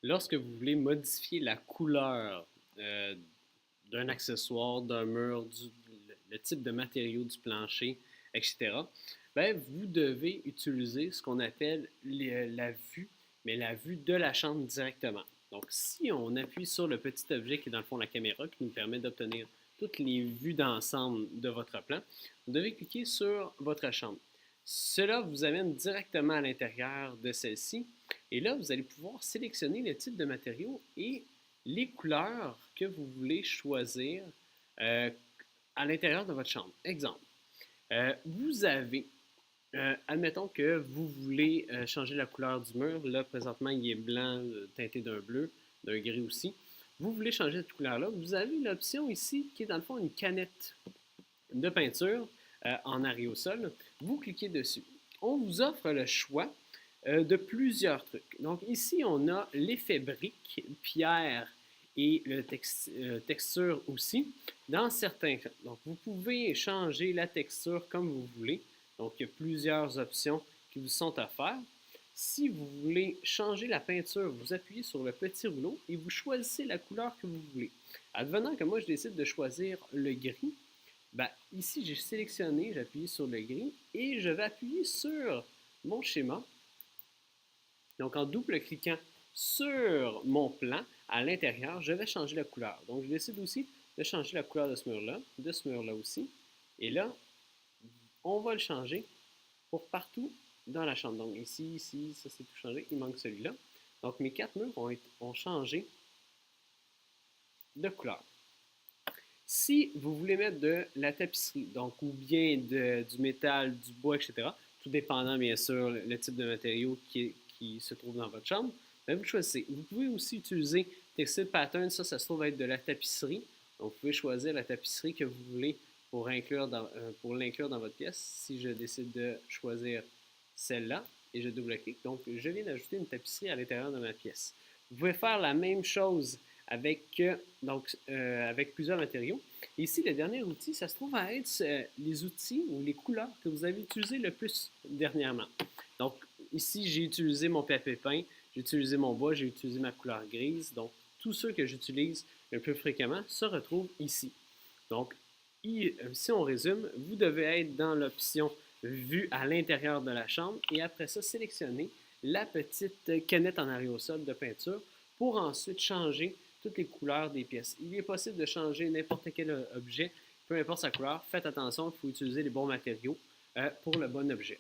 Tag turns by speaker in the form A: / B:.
A: Lorsque vous voulez modifier la couleur euh, d'un accessoire, d'un mur, le type de matériau du plancher, etc., ben, vous devez utiliser ce qu'on appelle la vue, mais la vue de la chambre directement. Donc, si on appuie sur le petit objet qui est dans le fond la caméra, qui nous permet d'obtenir toutes les vues d'ensemble de votre plan, vous devez cliquer sur votre chambre. Cela vous amène directement à l'intérieur de celle-ci. Et là, vous allez pouvoir sélectionner le type de matériau et les couleurs que vous voulez choisir euh, à l'intérieur de votre chambre. Exemple, vous avez, admettons que vous voulez changer la couleur du mur. Là, présentement, il est blanc, teinté d'un bleu, d'un gris aussi. Vous voulez changer cette couleur-là. Vous avez l'option ici qui est dans le fond une canette de peinture en aérosol. Vous cliquez dessus. On vous offre le choix de plusieurs trucs. Donc ici, on a l'effet brique, pierre et le texture aussi dans certains cas. Donc vous pouvez changer la texture comme vous voulez. Donc il y a plusieurs options qui vous sont offertes. Si vous voulez changer la peinture, vous appuyez sur le petit rouleau et vous choisissez la couleur que vous voulez. Advenant que moi je décide de choisir le gris, ben, ici j'ai sélectionné, j'ai appuyé sur le gris et je vais appuyer sur mon schéma. Donc, en double-cliquant sur mon plan, à l'intérieur, je vais changer la couleur. Donc, je décide aussi de changer la couleur de ce mur-là aussi. Et là, on va le changer pour partout dans la chambre. Donc, ici, ça c'est tout changé. Il manque celui-là. Donc, mes quatre murs ont changé de couleur. Si vous voulez mettre de la tapisserie, donc ou bien du métal, du bois, etc., tout dépendant bien sûr le type de matériau qui se trouve dans votre chambre, bien, vous choisissez. Vous pouvez aussi utiliser Textile Pattern, ça se trouve être de la tapisserie. Donc vous pouvez choisir la tapisserie que vous voulez pour l'inclure dans votre pièce. Si je décide de choisir celle-là et je double-clique, donc je viens d'ajouter une tapisserie à l'intérieur de ma pièce. Vous pouvez faire la même chose avec plusieurs matériaux. Et ici, le dernier outil, ça se trouve à être les outils ou les couleurs que vous avez utilisés le plus dernièrement. Donc, ici, j'ai utilisé mon papier peint, j'ai utilisé mon bois, j'ai utilisé ma couleur grise. Donc, tous ceux que j'utilise le plus fréquemment se retrouvent ici. Donc, si on résume, vous devez être dans l'option vue à l'intérieur de la chambre et après ça, sélectionner la petite canette en aérosol de peinture pour ensuite changer toutes les couleurs des pièces. Il est possible de changer n'importe quel objet, peu importe sa couleur. Faites attention, il faut utiliser les bons matériaux pour le bon objet.